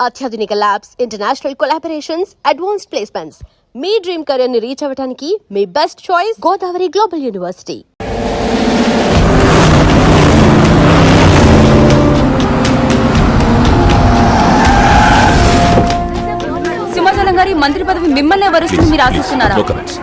అత్యాధునిక labs, international collaborations, advanced placements. మీ dream career ని రీచ్ అవ్వడానికి మీ best choice Godavari global university. Simhachalam గారి మంత్రి పదవి మిమ్మల్ని వరుస్తుంది మీరు ఆశిస్తున్నారా?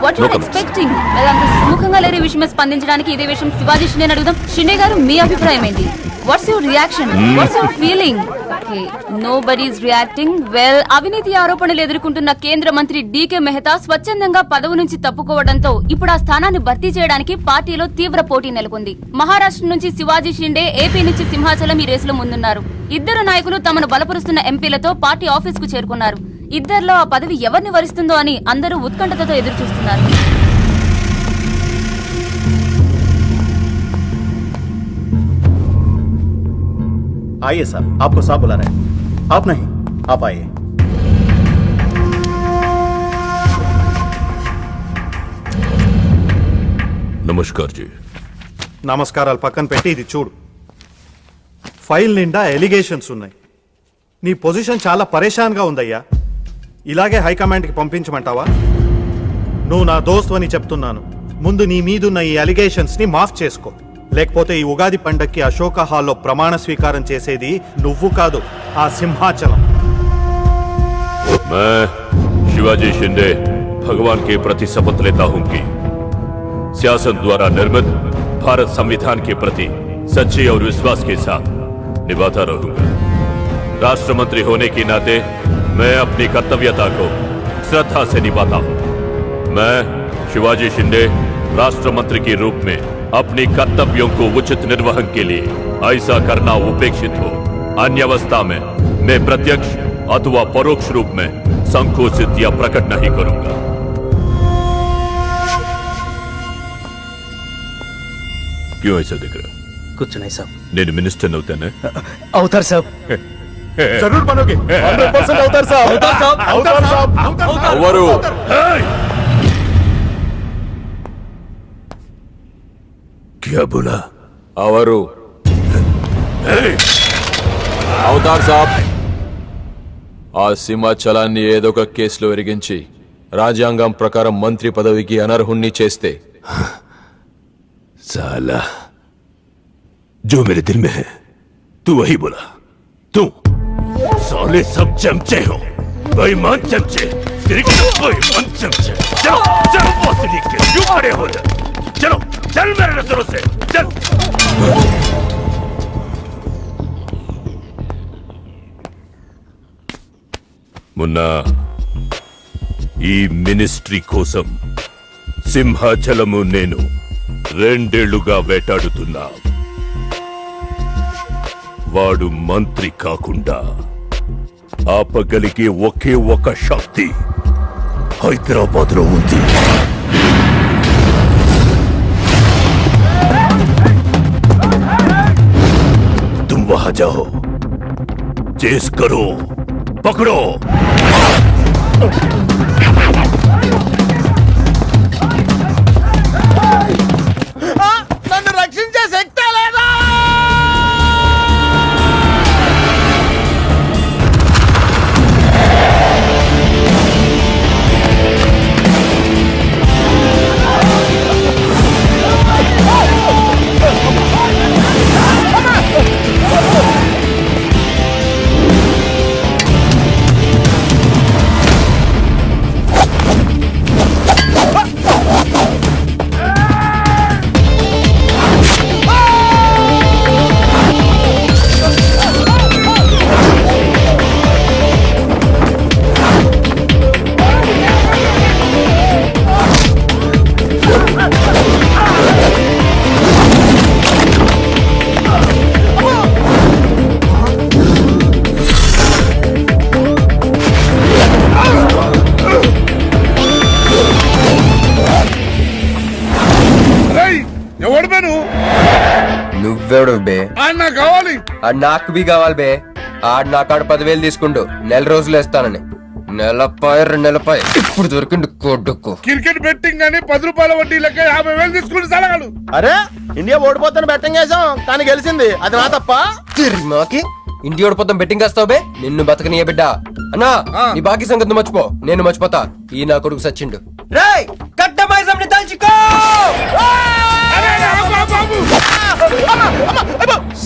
What you expecting? అంత సుముఖంగా లేని విషయమే స్పందించడానికి ఇదే విషయం శివాజీ షిండే అడుగుదాం. షిండే గారు, మీ అభిప్రాయం ఏంటి? What's your reaction? What's your feeling? Okay, nobody is reacting. Well, అవినీతి ఆరోపణలు ఎదుర్కొంటున్న కేంద్ర మంత్రి డీకే మెహతా స్వచ్ఛందంగా పదవి నుంచి తప్పుకోవడంతో ఇప్పుడు ఆ స్థానాన్ని భర్తీ చేయడానికి పార్టీలో తీవ్ర పోటీ నెలకొంది. మహారాష్ట్ర నుంచి శివాజీ షిండే, ఏపీ నుంచి సింహాచలం ఈ రేసులో ముందున్నారు. ఇద్దరు నాయకులు తమను బలపరుస్తున్న ఎంపీలతో పార్టీ ఆఫీస్ కు చేరుకున్నారు. ఇద్దరిలో ఆ పదవి ఎవరిని వరిస్తుందో అని అందరూ ఉత్కంఠతతో ఎదురు చూస్తున్నారు. आइए साहब, आपको साहब बुला रहे हैं. आप नहीं, आप आइए. నమస్కార్ జీ. నమస్కారాలు పక్కన పెట్టి ఇది చూడు. ఫైల్ నిండా ఎలిగేషన్స్ ఉన్నాయి. నీ పొజిషన్ చాలా పరేషాన్గా ఉందయ్యా. ఇలాగే హైకమాండ్కి పంపించమంటావా? నువ్వు నా దోస్తు అని చెప్తున్నాను. ముందు నీ మీదున్న ఈ ఎలిగేషన్స్ని మాఫ్ చేసుకో. లేకపోతే ఈ ఉగాది పండక్కి అశోక హాల్లో ప్రమాణ స్వీకారం చేసేది నువ్వు కాదు, ఆ సింహాచలం. मैं शिवाजी शिंदे भगवान के प्रति शपथ लेता हूं कि शासन द्वारा निर्मित भारत संविधान के प्रति सच्चे और विश्वास के साथ निभाता रहूंगा. राष्ट्र मंत्री होने के नाते मैं अपनी कर्तव्यता को श्रद्धा से निभाता हूं. मैं शिवाजी शिंदे राष्ट्र मंत्री के रूप में अपनी कर्तव्यों को उचित निर्वहन के लिए ऐसा करना उपेक्षित हो, अन्य अवस्था में मैं प्रत्यक्ष अथवा परोक्ष रूप में संकोचित या प्रकट नहीं करूंगा. क्यों ऐसा दिख रहा? कुछ नहीं साहब. నేను మినిస్టర్ అవుతానే? అవుతారు సాబ్. जरूर बनोगे. 100% అవుతారు సాబ్. అవుతారు సాబ్. అవరు. क्या बोला? అవరు. అవతార్ సాబ్, ఆ సింహాచలాన్ని ఏదో ఒక కేసులో ఎరిగించి రాజ్యాంగం ప్రకారం మంత్రి పదవికి అనర్హుణ్ణి చేస్తే साला जो मेरे दिल में है तू वही बोला. तू साले सब चमचे हो, बेईमान चमचे, बेईमान चमचे. चलो चलो बॉस लीग के क्यों खड़े हो जा? चलो चल मेरे नजरों से चल. मुन्ना, ఈ మినిస్ట్రీ కోసం సింహాచలము నేను 2 ఏళ్లుగా వేటాడుతున్నా. వాడు మంత్రి కాకుండా ఆపగలిగే ఒకే ఒక శక్తి హైదరాబాద్ లో ఉంది. तुम वहां जाओ, चेस करो, पकड़ो. నన్ను రక్షించే శక్తి లేదా? నువ్వెవడు బే? కావాలి. నాకు బి కావాలి బే. ఆడు నా కాడ 10,000 తీసుకుంటూ 4 రోజులు వేస్తానని. నెలపాయ 2 నెలపాయ ఇప్పుడు దొరికిండు కొడుకు. క్రికెట్ బెట్టింగ్ అని 10 రూపాయల వడ్డీ లెక్క 50,000 తీసుకుని సలహాలు. అరే ఇండియా ఓడిపోతాను బెట్టింగ్ వేసాం కానీ గెలిచింది, అది నా తప్ప? తిరిమాకి ఇంటి ఓడిపోతాం బెట్టింగ్ వేస్తావు బే నిన్ను బతకనియ బిడ్డ అన్నా నీ బాకీ సంగతి మర్చిపో నేను మర్చిపోతా ఈ నా కొడుకు సచ్చిండు రేయ్ కట్ట మైసంని తల్చుకో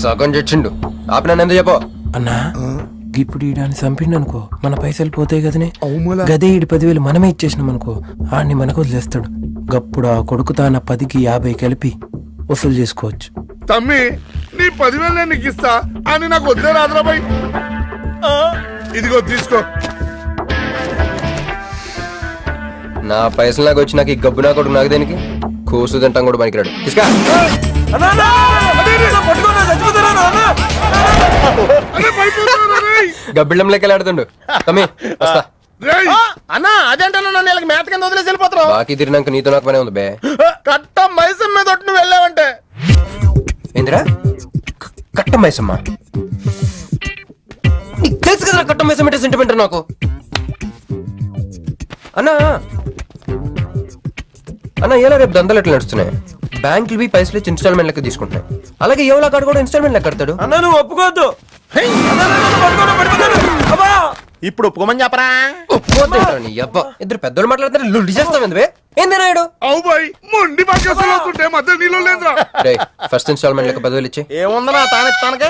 సగం చచ్చిండు ఆపిన ఎందుకు చెప్పో అన్నా ఇప్పుడు ఈడాన్ని చంపిండు అనుకో మన పైసలు పోతాయి కదనే గదే ఈడి 10,000 మనమే ఇచ్చేసినాం అనుకో ఆడిని మనకు వదిలేస్తాడు గప్పుడు ఆ కొడుకు తాన 10కి 50 కలిపి వసూలు చేసుకోవచ్చు. తమ్మి నీ 10,000 నేను నీకు ఇస్తా అని నాకు వద్దే రాదురాబాయ్. ఇదిగో తీసుకో. నా పైసలు నాకు వచ్చి నాకు ఈ గబ్బు నా కొడుకు నాకు దేనికి కూసు తింటాం కూడా పనికిరాడు తీసుకా గబ్బిళ్ళం లెక్క ఆడుతుండు తమ్మి వస్తా అన్నా అదేంటన్నా నన్ను వీళ్ళకి మేత కింద వదిలేసి వెళ్ళిపోతారు. బాకీ తిరినాక నీతో నాకు పనే ఉంది బే కట్ట మైసం మీద ఒట్టు నువ్వు వెళ్ళావంటే ఏందిరా కట్ట మైసమ్మా నీకు తెలుసు కదా కట్ట మైసం అంటే సెంటిమెంట్ నాకు అన్నా అన్నా ఎలా రేపు దందలు ఎట్లా నడుస్తున్నాయి బ్యాంకులు బి పైసలు ఇచ్చి ఇన్స్టాల్మెంట్ లెక్క తీసుకుంటున్నాయి అలాగే ఎవలా కాడు కూడా ఇన్స్టాల్మెంట్ లెక్క కడతాడు అన్నా నువ్వు ఒప్పుకోవద్దు. ఇప్పుడు ఒప్పుకోమని చెప్పరా. ఇద్దరు పెద్దోళ్ళు మాట్లాడుతున్నారు లుల్లి చేస్తాం ఎందువే ఏంది నాయుడు అవు బాయ్ మొండి బాకేసలు అవుతుంటే మధ్య నీళ్ళు లేదురా. ఫస్ట్ ఇన్స్టాల్మెంట్ లెక్క 10,000 ఇచ్చి ఏముందనా తానెత్తానక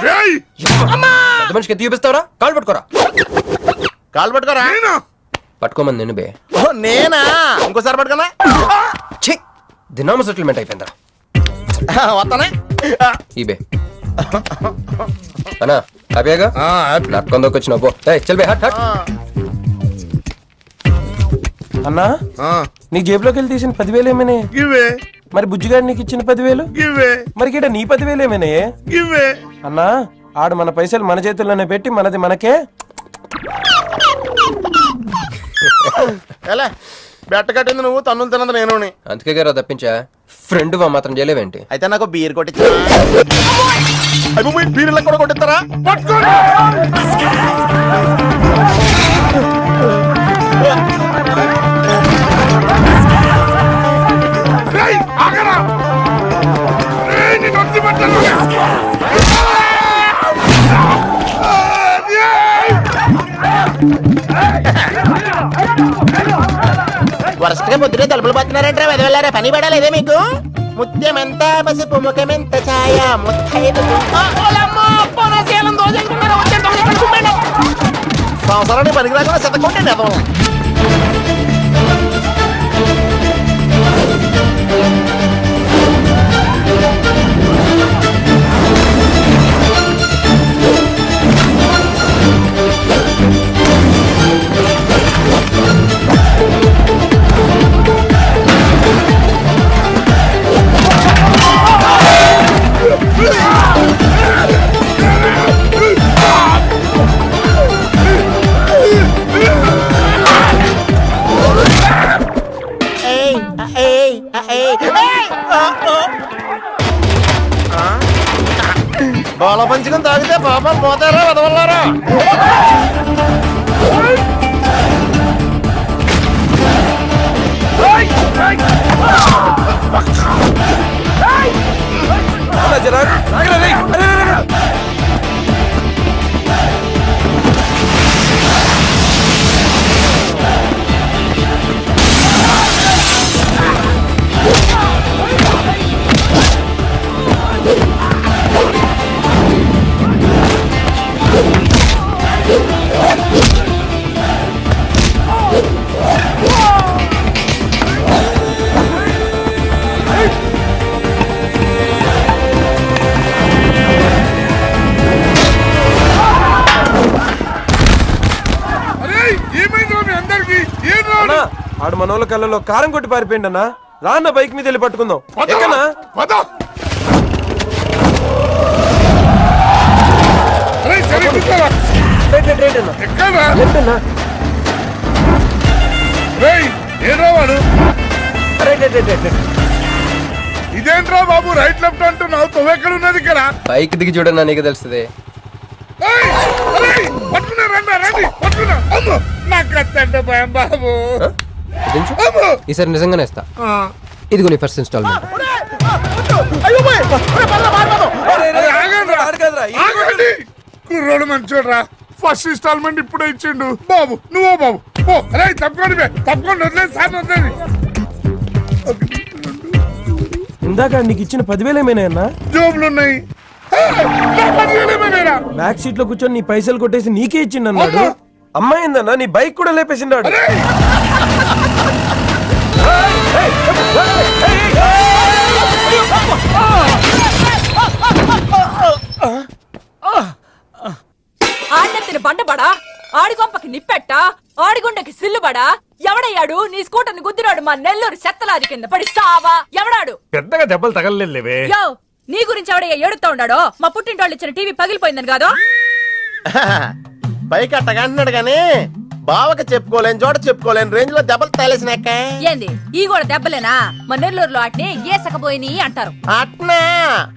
పెద్ద మనిషికి ఎత్తి చూపిస్తావరా కాళ్ళు పట్టుకోరా కాలు పట్టుకోరా. పట్టుకోమని నేను బే నేనా ఇంకోసారి పట్టుకున్నా ఛీ దినామ సెటిల్మెంట్ అయిపోయిందా వస్తానే. ఈ బే అన్నా హ్యాపీగా నక్కందోకి వచ్చిన పో చల్ బే హట్ హట్ అన్నా నీ జేబులోకి వెళ్ళి తీసిన 10,000 ఏమైనా ఇవే మరి బుజ్జిగాడు నీకు ఇచ్చిన 10,000 ఇవే మరి గిడ నీ 10,000 ఏమైనా ఇవే అన్నా ఆడు మన పైసలు మన చేతుల్లోనే పెట్టి మనది మనకే ఎలా బెట్ట కట్టింది నువ్వు తన్నులు తిన్నది నేను. అందుకే గారా తప్పించా ఫ్రెండ్ వా మాత్రం చేయలేవేంటి అయితే నాకు బీర్ కొట్టించా. బీర్లకు కూడా కొట్టిస్తారా. వరస్ట్ గా పొద్దునే తలుపులు పడుతున్నారంటే వెదవెళ్ళారా పని పడాలేదే మీకు. ముత్యం ఎంత పసుపు ముఖం ఎంత ఛాయ సంవత్సరానికి పనికి రాకుండా శతకొంటే నెదవం. బాల పంచుకొని తాగితే పాపాలు పోతారా వదవల్లారా. ఆడు మనోళ్ళ కళ్ళలో కారం కొట్టి పారిపోయింది అన్న రాన్న బైక్ మీద వెళ్ళి పట్టుకుందాం ఎక్కనా ఇదేంట్రా బాబు రైట్ లెఫ్ట్ అంటున్నావు తొవ్వెక్కడ ఉన్నది ఇక్కడ. బైక్ దిగి చూడన్నా నీకు తెలుస్తుంది. బాబు ఈసారి నిజంగానే ఇస్తా. ఇదిగో నీ ఫస్ట్ ఇన్స్టాల్మెంట్. కుర్రోడు మంచోడ్రా. ఫస్ట్ ఇన్స్టాల్మెంట్ ఇప్పుడే ఇచ్చిండు. బాబు నువ్వో బాబు ఓ రే తప్పకుండా వదిలేదు సార్ వదిలేదు. ఇందాక నీకు ఇచ్చిన 10,000 ఏమైనా జోబులు ఉన్నాయి. బ్యాక్ సీట్ లో కూర్చొని నీ పైసలు కొట్టేసి నీకే ఇచ్చిండు అన్నాడు. అమ్మాయి ఏందన్నా నీ బైక్ కూడా లేపేసిండాడు. ఆడెత్తిన బండబడా, ఆడిగొంపకి నిప్పెట్ట, ఆడిగుండకి సిల్లుబడా, ఎవడయ్యాడు నీ స్కూటర్ ని గుద్దినాడు మా నెల్లూరు చెత్తలాది కింద పడి సావా? ఎవడాడు? పెద్దగా దెబ్బలు తగలలేవే. యో నీ గురించి ఎవడయ్యా ఏడుతా ఉన్నాడో? మా పుట్టింటోళ్ళు ఇచ్చిన టీవీ పగిలిపోయిందని కాదు. పైకి అట్టగా అంటున్నాడు గానీ బావకి చెప్పుకోలేని చోట చెప్పుకోలేని రేంజ్ లో దెబ్బలు తగిలేసినాక. ఏంది ఈ కూడా దెబ్బలేనా? మా నెల్లూరులో వాటిని ఏసకపోయినాయి అంటారు. అట్నా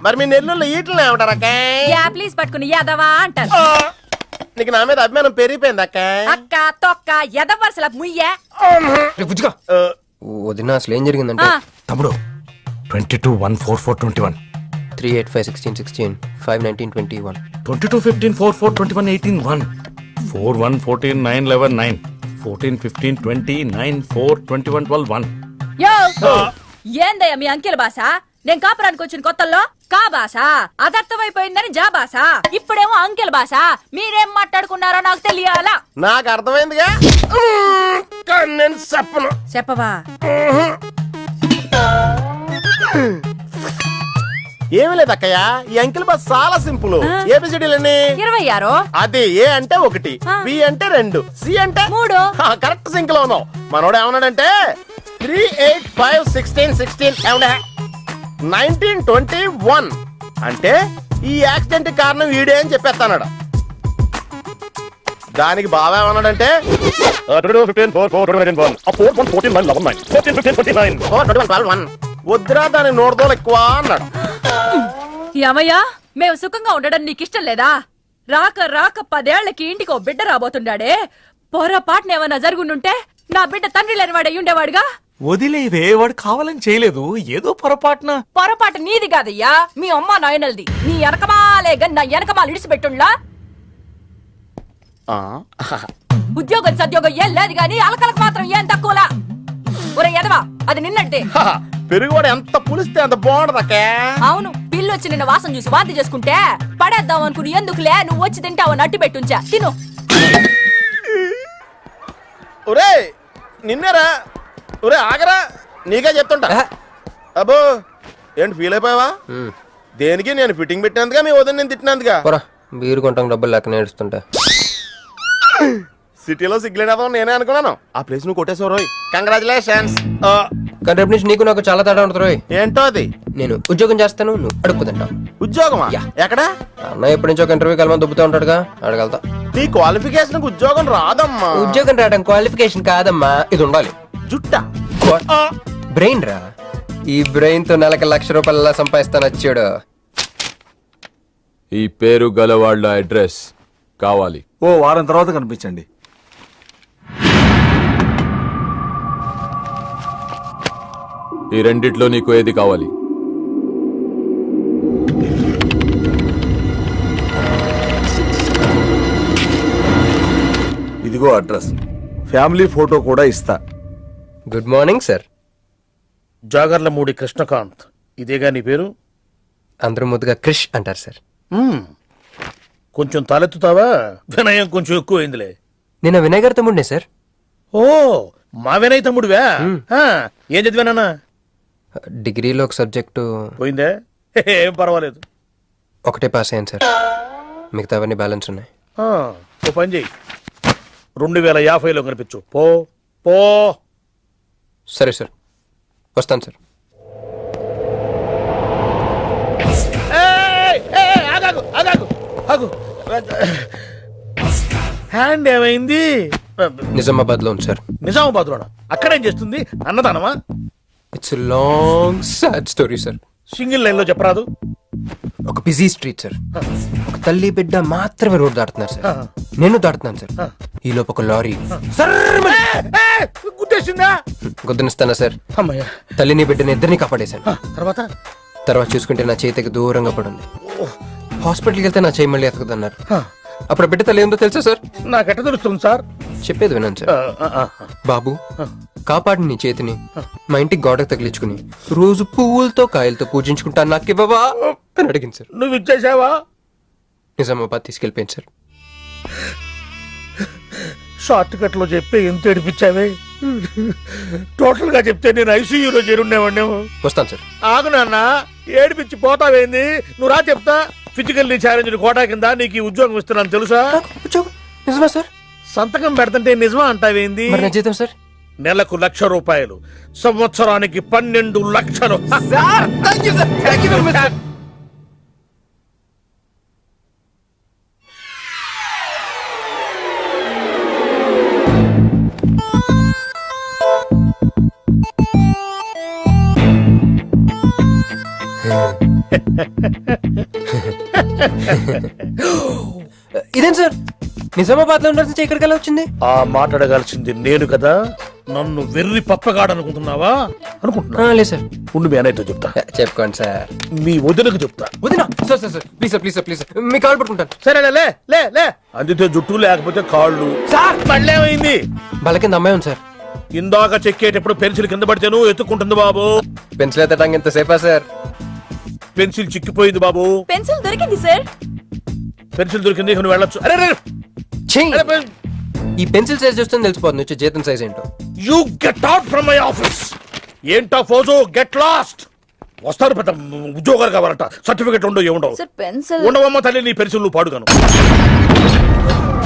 మరి మీ నెల్లూరులో ఈటలు ఏమంటారక్క? ప్లీజ్ పట్టుకుని యాదవా అంటారు. నీకు నా మీద అభిమానం పెరిగిపోయింది అక్క. అక్క తొక్క ఎదవరసల ముయ్యే. వదిన అసలు ఏం జరిగిందంటే తమ్ముడు 22-1-4-4-21 3-8-5-16-16 5-19-21 22-15-4-4-21-18-1 4-1-14-9-11-9 14-15-20-9-4-21-12-1 యో ఏందయ్యా మీ అంకెల భాష? నేను కాపురానికి వచ్చిన కొత్తల్లో కా భాష అదర్థమైపోయిందని జా భాష, ఇప్పుడేమో అంకెల భాష. మీరేం మాట్లాడుకున్నారో నాకు తెలియాలా? నాకు అర్థమైందిగా కానీ నేను చెప్పను. చెప్పవా? ఏమీ లేదు అక్కయ్య, ఈ అంకిల్ బస్ చాలా సింపుల్. ఏబిసిడీలన్నీ 26. అది ఏ అంటే 1, బి అంటే 2, సి అంటే 3. కరెక్ట్ సింక్ లో ఉన్నావు. మనోడు ఏమన్నాడంటే 3-8-5-16-16 19-21 అంటే ఈ యాక్సిడెంట్ కారణం వీడే అని చెప్పేస్తాడు. దానికి బాగా ఏమన్నాడంటే 4-1-14-9-11-9 వద్దురా దాని నోడుదోలు ఎక్కువ అన్నాడు. ఏమయ్యా మేము సుఖంగా ఉండడం నీకిష్టం లేదా? రాక రాక 10 ఏళ్లకి ఇంటికో బిడ్డ రాబోతుండాడే. పొరపాటున ఏమన్నా జరుగుండుంటే నా బిడ్డ తండ్రి లేని వాడు అయ్యుండేవాడుగా. వదిలేవే, వాడు కావాలని చేయలేదు, ఏదో పొరపాటున. పొరపాటు నీది కాదయ్యా, మీ అమ్మ నాయనల్ది. నీ వెనకమాలే గన్ నా వెనకమాల ఇడిసిపెట్టుండ్లా. ఉద్యోగం సద్యోగం ఏం లేదు గాని అలకలకు మాత్రం ఏం తక్కువలా. ఒరే ఎదవా అది నిన్నంటే. పెరుగువాడు ఎంత పులిస్తే అంత బాగుంటది అక్క. అవును, పిల్లు వచ్చి నిన్న వాసన చూసి వాంతి చేసుకుంటే పడేద్దాం అనుకుని ఎందుకులే నువ్వు వచ్చి తింటావని అట్టి పెట్టుంచా. తిను. ఒరే నిన్నేరా, ఒరే ఆగరా, నీకే చెప్తుంటా. అబ్బో ఏంటి ఫీల్ అయిపోయావా? దేనికి? నేను ఫిట్టింగ్ పెట్టినందుగా మీ వదిన నేను తిట్టినందుగా. బీరు కొంటాం డబ్బులు లేక నేడుస్తుంటా. సిటీలో సిగ్గులేదా నేనే అనుకున్నాను. ఆ ప్లేస్ నువ్వు కొట్టేసావు రోయ్, కంగ్రాచులేషన్స్. కానీ రేపు నుంచి నీకు నాకు చాలా తేడా ఉంటుంది రోయ్. ఏంటో అది? నేను ఉద్యోగం చేస్తాను, నువ్వు అడుక్కుతుంటావు. ఉద్యోగమా? ఎక్కడ? అన్న ఎప్పటి నుంచో ఒక ఇంటర్వ్యూకి వెళ్ళమని దుబ్బుతూ ఉంటాడుగా, అడగలుగుతా. నీ క్వాలిఫికేషన్ ఉద్యోగం రాదమ్మా. ఉద్యోగం రావడం క్వాలిఫికేషన్ కాదమ్మా, ఇది ఉండాలి. జుట్టా? బ్రెయిన్ రా. ఈ బ్రెయిన్ తో నెలకి ₹1,00,000 సంపాదిస్తాను వచ్చాడు. ఈ పేరు గల వాళ్ళ అడ్రస్ కావాలి. ఓ వారం తర్వాత కనిపించండి. ఈ రెండిట్లో నీకు ఏది కావాలి? ఇదిగో అడ్రస్, ఫ్యామిలీ ఫోటో కూడా ఇస్తా. Good morning sir. Jagarlamudi Krishnakanth, ఇదేగా నీ పేరు? అందరూ ముద్దుగా క్రిష్ అంటారు సార్. కొంచెం తలెత్తుతావా? వినయం కొంచెం ఎక్కువైందిలే. నేను వినయ్ గారి తమ్ముడినే సార్. ఓ మా వినయ్ తమ్ముడివా? ఏం చదివానా? డిగ్రీలో ఒక సబ్జెక్టు పోయిందే, ఏం పర్వాలేదు. ఒకటే పాస్ అయ్యాను సార్, మిగతావన్నీ బ్యాలెన్స్ ఉన్నాయి. ఓ పని చెయ్యి, 2050లో కనిపించు. పో పో. సరే సార్, వస్తాను సార్. హ్యాండ్ ఏమైంది? నిజామాబాద్ లో ఉంది సార్. నిజామాబాద్ లోనా? అక్కడేం చేస్తుంది? అన్నదానమా? It's long sad story sir. Single line లో చెప్పరాదు. ఒక బిజీ స్ట్రీట్ సార్, ఒక తల్లి బిడ్డ మాత్రమే రోడ్ దాటుతున్నారు సార్. నేను దాటుతున్నాను సార్. ఈ లోపు ఒక లారీ గుద్దేసిందా? గుద్దనిస్తానా సార్? అమ్మయ్యా. తల్లిని బిడ్డని ఇద్దరిని కాపాడేశాను. తర్వాత చూసుకుంటే నా చేతికి దూరంగా పడింది. హాస్పిటల్కి వెళ్తే నా చేయి మళ్ళీ ఎతకదన్నారు. అప్పుడు బిడ్డ తల్లి ఏందో తెలుసా సార్? నాకెట్ట తెలుస్తుంది సార్? చెప్పేది వినండి సార్. బాబు కాపాడు నీ చేతిని మా ఇంటికి గోడకు తగిలించుకుని రోజు పువ్వులతో కాయలతో పూజించుకుంటాను నాకు ఇవ్వవా అని అడిగింది సార్. నువ్వు ఇచ్చేసావా? నిజామాబాద్ తీసుకెళ్ళిపోయింది సార్. షార్ట్ కట్ లో చెప్పి ఎంత ఏడిపించావే. టోటల్ గా చెప్తే నేను ఐసీయూలో చేరుండేవాడినేమో. వస్తాను సార్. ఆగు నాన్న, ఏడిపించి పోతావేంది? నువ్వు రా చెప్తా. ఫిజికల్లీ ఛాలెంజ్ కోటా కింద నీకు ఈ ఉద్యోగం ఇస్తున్నాను తెలుసా? ఉద్యోగం నిజమా సార్? సంతకం పెడుతుంటే నిజమా అంటావేంది? మరి నా జీతం సార్? నెలకు ₹1,00,000, సంవత్సరానికి 12 లక్షలు. ఇదేం సార్ నిజామాబాద్ లో ఉండాల్సి ఇక్కడికి ఎలా వచ్చింది? ఆ మాట్లాడగలిసింది నేను కదా. నన్ను వెర్రి పప్పగాడనుకుంటున్నావా? అనుకుంటున్నా. లేదు సార్. ఉండు మీ అన్నయ్యతో చెప్తా. చెప్పుకోండి సార్. మీ వదినకు చెప్తా. వదినా sir sir sir please sir please sir please sir me call పట్టుకుంటాను. సరే లే లే లే. అందితే జుట్టు లేకపోతే కాళ్ళు. సార్ మళ్ళేమైంది? వాళ్ళ కింద అమ్మాయి ఉంది సార్. ఇందాక చెక్కేటప్పుడు పెన్సిల్ కింద పడితేను ఎత్తుకుంటుంది బాబు. పెన్సిల్ ఎత్తడానికి ఎంతసేపా సార్? పెన్సిల్ చిక్కిపోయింది బాబు. పెన్సిల్ దొరికింది సార్. పెన్సిల్ దొరికింది, నువ్వు వెళ్ళొచ్చు. అరే ఛీ! ఈ పెన్సిల్ సైజ్ చూస్తుంది తెలిసిపోతుంది వచ్చే జీతం సైజ్ ఏంటో. You get out from my office. ఏంటా ఫోజో, గెట్ లాస్ట్. వస్తారు పెద్ద ఉద్యోగాలు కావాలంట. సర్టిఫికెట్ ఉండవు ఏముండవు. సార్ పెన్సిల్ ఉండవమ్మ తల్లి, నీ పెన్సిల్ నువ్వు పాడుగాను.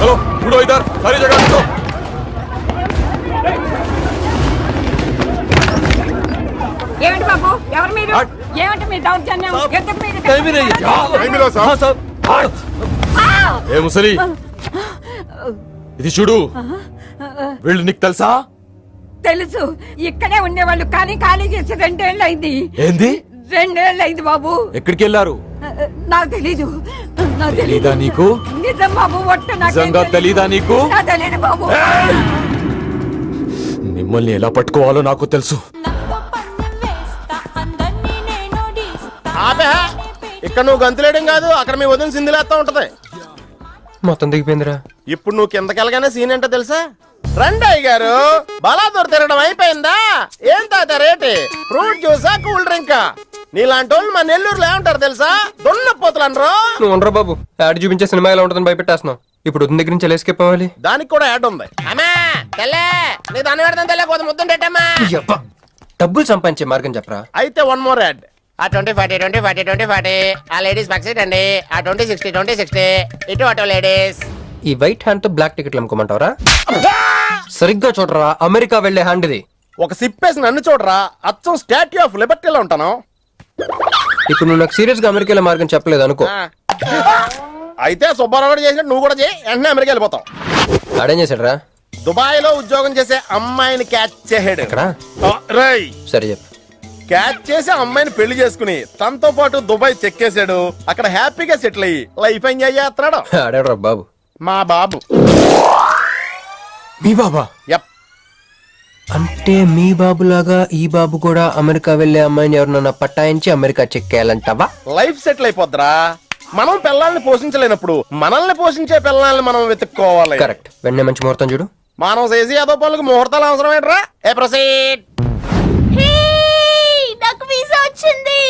హలో గుడో ఇదర్ సారీ జగన్. ఏమిటి బాబు, ఎవరు మీరు? ఏమిటి మీ దౌర్జన్యం? ఎందుకు మీరు ఏ ముసలి ఇది చూడు, వీళ్ళు నీకు తెలుసా? తెలుసు, ఇక్కడే ఉండేవాళ్ళు కానీ ఖాళీ చేసి 2 ఏళ్ళు అయింది. ఏంది? 2 ఏళ్ళు అయింది బాబు. ఎక్కడికి వెళ్ళారు? నాకు తెలీదు. తెలీదా నీకు? నిజం బాబు, ఒట్టు నిజంగా తెలీదా నీకు? తెలీదు బాబు. మిమ్మల్ని ఎలా పట్టుకోవాలో నాకు తెలుసు. ఆపే, ఇక్కడ నువ్వు గంతులేయడం కాదు, అక్కడ మీ వదిన సింధులేస్తా ఉంటది. మొత్తం దిగిపోయిందిరా. ఇప్పుడు నువ్వు కిందకెళ్ళగానే సీన్ ఏంటో తెలుసా? రండి అయ్య గారు, బలాదూర్ తిరగడం అయిపోయిందా? ఏం తాత రేటి? Fruit జ్యూసా, cool డ్రింకా? నీలాంటి వాళ్ళు మా నెల్లూరులో ఏమంటారు తెలుసా? దొన్నపోతులు అనరు. నువ్వు ఉండరా బాబు, యాడ్ చూపించే సినిమా ఎలా ఉంటుందని భయపెట్టేస్తున్నావు. ఇప్పుడు వదిన దగ్గర నుంచి ఎలా ఎస్కేప్ అవ్వాలి? దానికి కూడా యాడ్ ఉంది. అమ్మా తెల్లే, నీ దాన్ని పెడతాం తెల్లే, కొంత ముద్దుంటేటమ్మా. డబ్బులు సంపాదించే మార్గం చెప్పరా. అయితే 1 more యాడ్. ఆ 20-40 20-40 20-40 ఆ లేడీస్ బ్యాక్ సైడ్ అండి. ఆ 20-60 20-60 ఇటు అటు లేడీస్. ఈ వైట్ హ్యాండ్ తో బ్లాక్ టికెట్లు అమ్ముకోమంటావరా? సరిగ్గా చూడరా, అమెరికా వెళ్లే హ్యాండ్ ఇది. ఒక సిప్పేసి నన్ను చూడరా, అచ్చం స్టాట్యూ ఆఫ్ లిబర్టీలో ఉంటాను. ఇప్పుడు నువ్వు నాకు సీరియస్ గా అమెరికా మార్గం చెప్పలేదు అనుకో. అయితే సుబ్బారావు చేసినట్టు నువ్వు కూడా చేయి, వెంటనే అమెరికా వెళ్ళిపోతాం. ఆడేం చేశాడు రా? దుబాయ్ లో ఉద్యోగం చేసే అమ్మాయిని క్యాచ్ చేసాడు. ఎక్కడ? రై సరే చెప్పు. క్యాచ్ చేసి అమ్మాయిని పెళ్లి చేసుకుని తనతో పాటు దుబాయ్ చెక్కేశాడు. అక్కడ హ్యాపీగా సెటిల్ అయ్యి లైఫ్ ఎంజాయ్ చేస్తున్నాడు. ఆడాడు బాబు. మా బాబు. మీ బాబా? యప్. అంటే మీ బాబులాగా ఈ బాబు కూడా అమెరికా వెళ్లే అమ్మాయిని ఎవరినన్నా పట్టాయించి అమెరికా చెక్కేయాలంటావా? లైఫ్ సెటిల్ అయిపోద్రా. మనం పిల్లల్ని పోషించలేనప్పుడు మనల్ని పోషించే పిల్లల్ని మనం వెతుక్కోవాలి. కరెక్ట్. వెంటనే మంచి ముహూర్తం చూడు. మనం చేసి ఏదో పనులకు ముహూర్తాలు అవసరం ఏంట్రా? ఏ ప్రొసీడ్. నాకు వీసా వచ్చింది.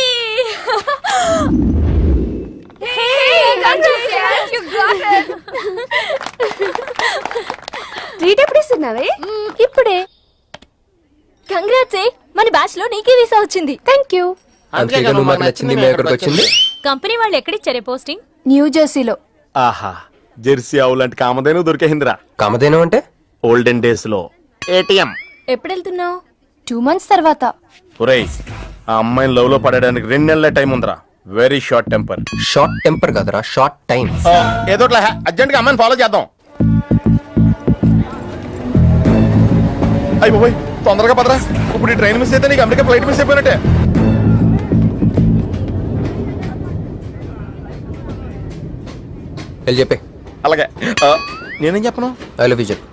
ట్రీట్ ఎప్పుడు ఇస్తున్నావే? ఇప్పుడే. కంగ్రాట్స్, మన బ్యాచ్ లో నీకే వీసా వచ్చింది. Thank you. అంతేగా నువ్వు మాకు నచ్చింది, మేము ఎక్కడికి వచ్చింది. కంపెనీ వాళ్ళు ఎక్కడిచ్చారే పోస్టింగ్? న్యూ జెర్సీలో. ఆహా, జెర్సీ ఆవు లాంటి కామధేను దొరికేహిందిరా. కామధేనం అంటే? ఓల్డెన్ డేస్ లో ఏటీఎం. ఎప్పుడు వెళ్తున్నావు? 2 months తర్వాత. ఒరేయ్, ఆ అమ్మాయిని లవ్ లో పడడానికి 2 నెలల టైం ఉందిరా. Very short temper. Short temper కదరా, షార్ట్ టైం. ఏదో అర్జెంట్ గా అమ్మాయిని ఫాలో చేద్దాం. అయ్యి బాబోయ్, తొందరగా పదరా. ఇప్పుడు ఈ ట్రైన్ మిస్ అయితే నీకు అమెరికా ఫ్లైట్ మిస్ అయిపోయినట్టే. వెళ్ళి చెప్పే. అలాగే. నేనేం చెప్పను? ఐ లవ్ యూ చెప్పు.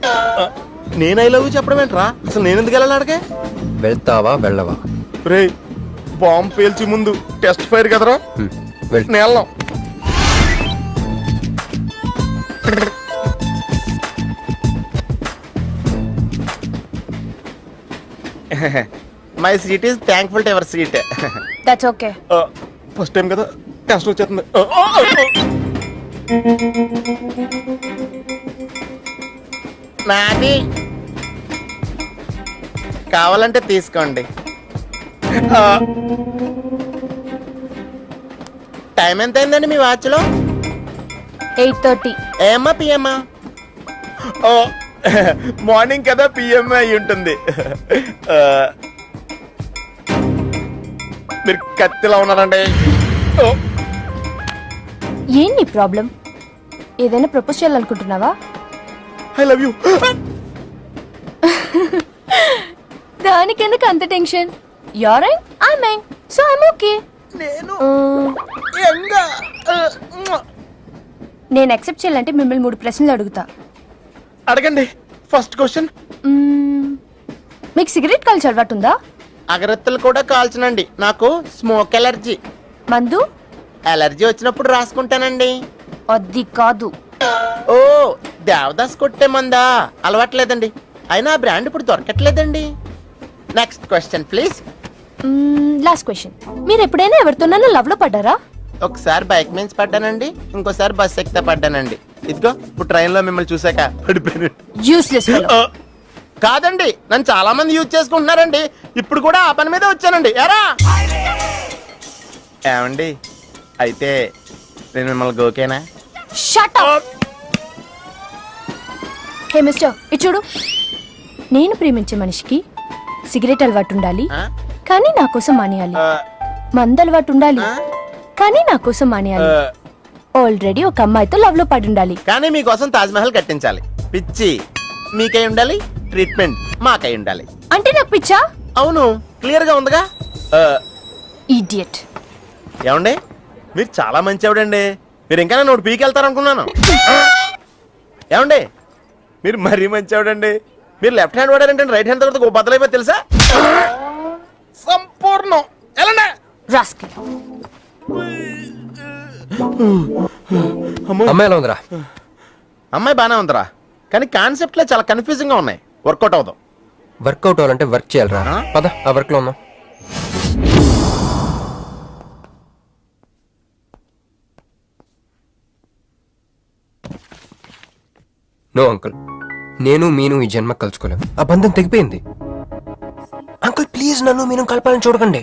నేను ఐ లవ్ యూ చెప్పడం ఏంట్రా? అసలు నేను ఎందుకు వెళ్ళాలి అడిగే? వెళ్తావా వెళ్ళవా? రే, బాంబు పేల్చి ముందు టెస్ట్ ఫైర్ కదరా. వెళ్ళు. నేను వెళ్ళాం. My seat is thankful to ever seat. That's okay. First time కదా కష్టం వచ్చేస్తుంది. నాది కావాలంటే తీసుకోండి. టైం ఎంత అయిందండి మీ వాచ్లో? 8:30. ఏమ్మా పిఎమ్మా? ఓ మార్నింగ్ కదా, పిఎం అయి ఉంటుంది. మీరు కత్తిలా ఉన్నారండి. ఏంటి ప్రాబ్లం? ఏదైనా ప్రపోజ్ చేయాలనుకుంటున్నావా? I love you. దానికి ఎందుకు అంత tension? You're right, I mine, so I'm okay. నేను నేను యాక్సెప్ట్ చేయాలంటే మిమ్మల్ని 3 ప్రశ్నలు అడుగుతా. అడగండి. ఫస్ట్ క్వశ్చన్, మీకు సిగరెట్ కాల్చి అలవాటు ఉందా? అగరత్తులు కూడా కాల్చనండి, నాకు స్మోక్ ఎలర్జీ. మందు? ఎలర్జీ వచ్చినప్పుడు రాసుకుంటానండి. అది కాదు. ఓ దేవదాస్ కొట్టే మందా? అలవాట్లేదండి, అయినా ఆ బ్రాండ్ ఇప్పుడు దొరకట్లేదండి. Next question please. Last question, మీరు ఎప్పుడైనా ఎవరితోనైనా లవ్ లో పడ్డారా? ఒకసారి బైక్ మీద పడ్డానండి, ఇంకోసారి బస్ ఎక్కితే పడ్డానండి. ఇదిగో ఇప్పుడు ట్రైన్ లో మిమ్మల్ని చూసాక పడిపోయాను. Useless fellow. కాదండి, నన్ను చాలా మంది యూజ్ చేసుకుంటున్నారండి. ఇప్పుడు కూడా ఆ పని మీద వచ్చానండి. ఎరా ఏమండి, అయితే నేను మిమ్మల్ని ఓకేనా? Shut up. హే మిస్టర్, ఇటు చూడు. నేను ప్రేమించే మనిషికి సిగరెట్ అలవాటు ఉండాలి, కానీ నా కోసం మానేయాలి. మందు అలవాటు ఉండాలి, కానీ నా కోసం మానేయాలి. ఆల్రెడీ ఒక అమ్మాయితో లవ్ లో పడి ఉండాలి, కానీ మీకోసం తాజ్ మహల్ కట్టించాలి. పిచ్చి మీకై ఉండాలి, ట్రీట్మెంట్ మాకై ఉండాలి. అంటే నాకు పిచ్చా? అవును, క్లియర్ గా ఉందిగా. ఇడియట్. ఏమండి, మీరు చాలా మంచివాడండి. మీరు ఇంకా నన్ను పీకెళ్తారనుకున్నాను. ఏమండి, మీరు మరీ మంచివాడండి. మీరు లెఫ్ట్ హ్యాండ్ వాడారంటే రైట్ హ్యాండ్ తర్వాత బద్దలైపోయి తెలుసా? సంపూర్ణం. ఎలాండి రాస్కెల్. అమ్మాయి ఎలా ఉందిరా? అమ్మాయి బానే ఉందిరా, కానీ కాన్సెప్ట్ లో చాలా కన్ఫ్యూజింగ్ గా ఉన్నాయి. వర్కౌట్ అవుదాం. వర్కౌట్ అవ్వాలంటే వర్క్ చేయాలరా. పద ఆ వర్క్ లో ఉన్నాం. నో అంకుల్, నేను మీను ఈ జన్మ కలుసుకోలేం. ఆ బంధం తెగిపోయింది. అంకుల్ ప్లీజ్ నన్ను మీను కలపాలని చూడకండి.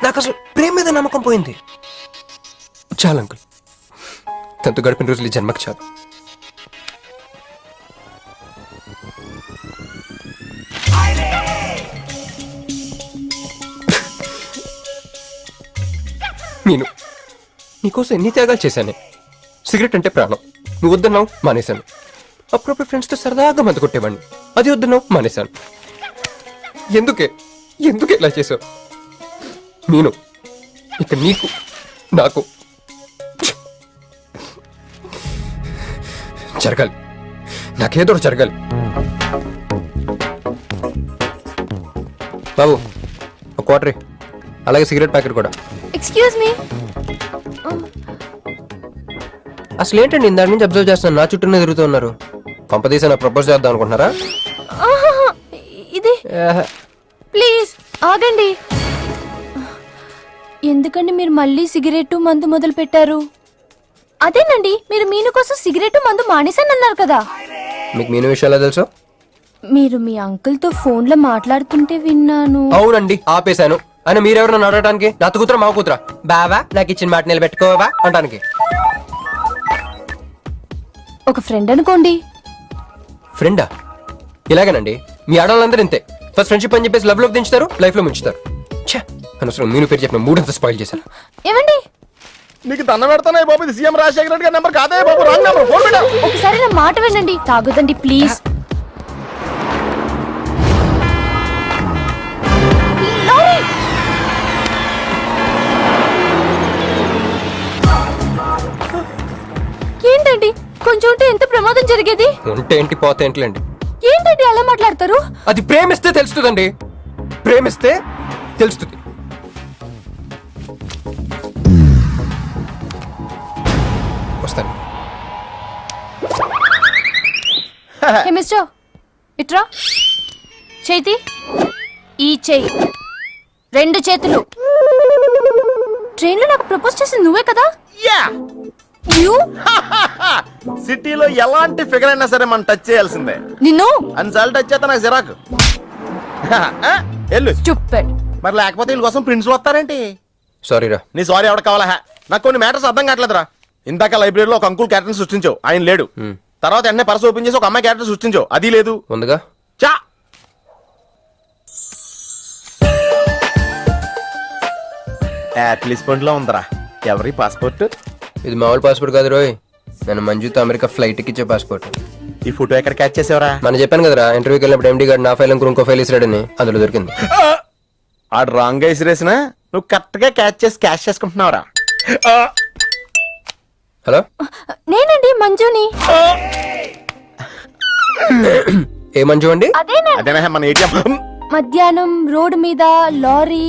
నాకు అసలు ప్రేమ మీద నమ్మకం పోయింది. చాలు అంకుల్, తనతో గడిపిన రోజులు ఈ జన్మకు చాలు. మీను, నీకోసం ఎన్ని త్యాగాలు చేశాను. సిగరెట్ అంటే ప్రాణం, నువ్వు వద్దన్నావు మానేశాను. అప్పుడప్పుడు ఫ్రెండ్స్తో సరదాగా మందు కొట్టేవాడిని, అది వద్దన్నావు మానేశాను. ఎందుకే ఇలా చేసావు? మీను, ఇక నీకు నాకు జరగాలి, నాకేదో జరగాలి. బాబు ఒక క్వార్టర్, అలాగే సిగరెట్ ప్యాకెట్ కూడా. Excuse me. అసలు ఏంటండి ఇందాక నుంచి అబ్జర్వ్ చేస్తున్నాను, నా చుట్టూనే తిరుగుతూ ఉన్నారు. కొంపదీసి నా ప్రపోజ్ చేద్దాం అనుకుంటున్నారా? ఇది ప్లీజ్ ఆగండి. ఎందుకండి మీరు మళ్ళీ సిగరెట్ మందు మొదలు పెట్టారు? అదేనండి, మీరు మీను కోసం సిగరెట్ మందు మానేశానన్నారు కదా. మీకు మీను విషయాలు తెలుసు? మీరు మీ అంకుల్ తో ఫోన్ లో మాట్లాడుతుంటే విన్నాను. అవునండి, ఆపేశాను. అని మీరెవరన్నా అడగటానికి? నా కూతురా మా కూతురా? బావా నాకు ఇచ్చిన మాట నిలబెట్టుకోవా అంటానికి. ఒక ఫ్రెండ్ అనుకోండి. ఫ్రెండా? ఇలాగేనండి, మీ ఆడవాళ్ళందరూ ఇంతే. ఫస్ట్ ఫ్రెండ్షిప్ అని చెప్పేసి లవ్ లోకి దించుతారు, లైఫ్ లో ముంచుతారు. అనవసరం మీను పేరు చెప్పిన మూడంతా స్పాయిల్ చేశారు. ఏమండి, నీకు దండ పెడతానే బాబు, ఇది సీఎం రాజశేఖర రెడ్డి గారి నెంబర్ కాదే బాబు, రాంగ్ నెంబర్. ఫోన్ పెట్టు. ఒకసారి నా మాట వినండి. తాగుదండి ప్లీజ్. ఏంటండి, కొంచెం ఉంటే ఎంత ప్రమాదం జరిగేది. ఉంటే ఏంటి, పోతే ఏంటిలేండి. ఏంటండి అలా మాట్లాడతారు? అది ప్రేమిస్తే తెలుస్తుందండి, ప్రేమిస్తే తెలుస్తుంది. వస్తాను. హే మిస్టర్, ఇట్రా. చేతి ఈ చెయ్యి 2 చేతులు. ట్రైన్ లో నాకు ప్రపోజ్ చేసింది నువ్వే కదా? యా యు సిటీలో ఎలాంటి ఫిగర్ అయినా సరే మనం టచ్ చేయాల్సిందే. నిన్ను అన్నిసార్లు టచ్ చేస్తా నాకు సిరాకు. వెళ్ళు. స్టూపిడ్. మరి లేకపోతే వీళ్ళ కోసం ప్రిన్సిపల్ వస్తారేంటి? సారీ రా. నీ సారీ ఎవడ కావాలా? నాకు కొన్ని మ్యాటర్స్ అర్థం కావట్లేదురా. ఇందాక లైబ్రరీలో ఒక అంకుల్ క్యారెక్టర్ సృష్టించావు, ఆయన లేడు. తర్వాత ఎన్నే పర్స్ ఓపెన్ చేసి ఒక అమ్మాయి క్యారెక్టర్ సృష్టించావు, అది లేదు. ఉందిగా. చా యాపిల్ పండ్లో ఉందరా. ఎవరి పాస్పోర్ట్? ఇది మామూలు పాస్పోర్ట్ కాదు రోయ్, నేను మంజుతో అమెరికా ఫ్లైట్ ఇచ్చే పాస్పోర్ట్. ఈ ఫోటో ఎక్కడ క్యాచ్ చేసావరా? మనం చెప్పాను కదరా, ఇంటర్వ్యూకి వెళ్ళినప్పుడు ఎండి గారు నా ఫైల్ ఇంకో ఫైల్ ఇసిరాడని, అందులో దొరికింది. ఆడు రాంగ్ గా ఇసిరేసిన నువ్వు కరెక్ట్ గా క్యాచ్ చేసి క్యాష్ చేసుకుంటున్నావురా. హలో, నేనండి మంజుని. ఏ మంజు అండి? అదేనా మన ఏటీఎం. మధ్యాహ్నం రోడ్డు మీద లారీ.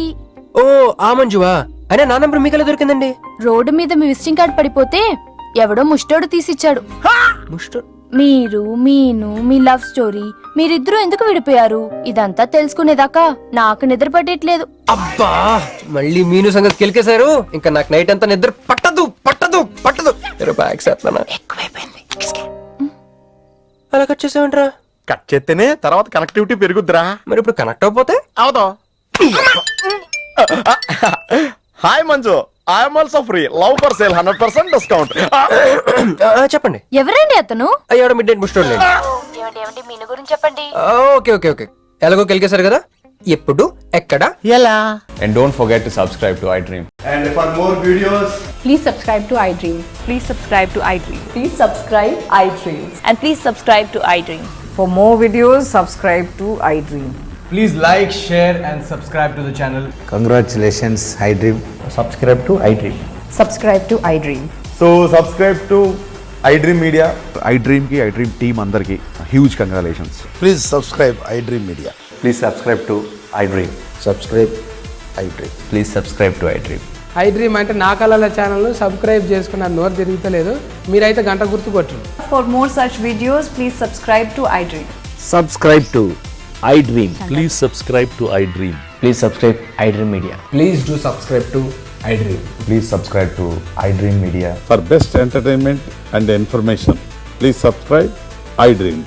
ఓ ఆ మంజువా? అయినా నా నంబర్ మీకెలా దొరికిందండి? రోడ్డు మీద మీ విజిటింగ్ కార్డ్ పడిపోతే ఎవడో ముష్టోడు తీసిచ్చాడు. ముష్టి. మీరు మీను మీ లవ్ స్టోరీ, మీరిద్దరూ ఎందుకు విడిపోయారు ఇదంతా తెలుసుకునేదాకా నాకు నిద్ర పట్టేట్లేదు. అబ్బా, మళ్ళీ మీను సంగతి కెలికేశారు. ఇంకా నాకు నైట్ అంతా నిద్ర పట్టదు పట్టదు పట్టదు. ఎక్కువైపోయింది. అలా కట్ చేసావంటరా? కట్ చేస్తేనే తర్వాత కనెక్టివిటీ పెరుగుద్దిరా. మరి ఇప్పుడు కనెక్ట్ అయిపోతే అవుతా. Hi Manju, I'm also free. Love for sale 100% discount. చెప్పండి. ఎవరండి అతను? అయ్యాడు మిడ్ నైట్ ముస్టోడ్. మీను గురించి చెప్పండి. ఓకే ఓకే ఓకే, ఎలాగో కెలికేశారు కదా, ఎప్పుడు ఎక్కడ ఎలా. And don't forget to subscribe to iDream. And for more videos, Please subscribe to iDream. Please subscribe to iDream. Please subscribe iDream. And please subscribe to iDream. For more videos, subscribe to iDream. Please like, share and subscribe to the channel. Congratulations, iDream. Subscribe to iDream. Subscribe to iDream. So subscribe to iDream Media. iDream ki iDream team andarki huge congratulations. Please subscribe iDream Media. Please subscribe to iDream. Subscribe iDream. Please subscribe to iDream. iDream అంటే నా కళల channel subscribe చేసుకున్న నోరు తిరుగుతలేదు, మీరైతే గంట గుర్తు కొట్టండి. For more such videos, please subscribe to iDream. Subscribe to iDream. Please subscribe to iDream. Please subscribe iDream Media. Please do subscribe to iDream. Please subscribe to iDream Media. For best entertainment and information, please subscribe iDream.